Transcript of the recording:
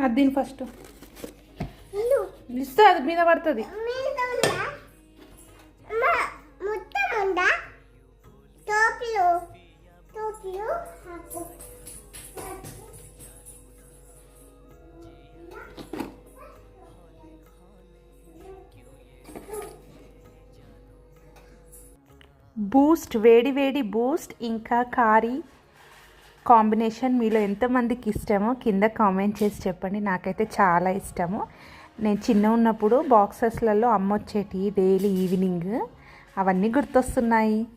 అది దీని ఫస్ట్ ఇస్తే అది మీద పడుతుంది. బూస్ట్, వేడి వేడి బూస్ట్ ఇంకా కారీ కాంబినేషన్ మీలో ఎంతమందికి ఇష్టమో కింద కామెంట్ చేసి చెప్పండి. నాకైతే చాలా ఇష్టము. నేను చిన్న ఉన్నప్పుడు బాక్సెస్లలో అమ్మొచ్చేటి డైలీ ఈవినింగ్, అవన్నీ గుర్తొస్తున్నాయి.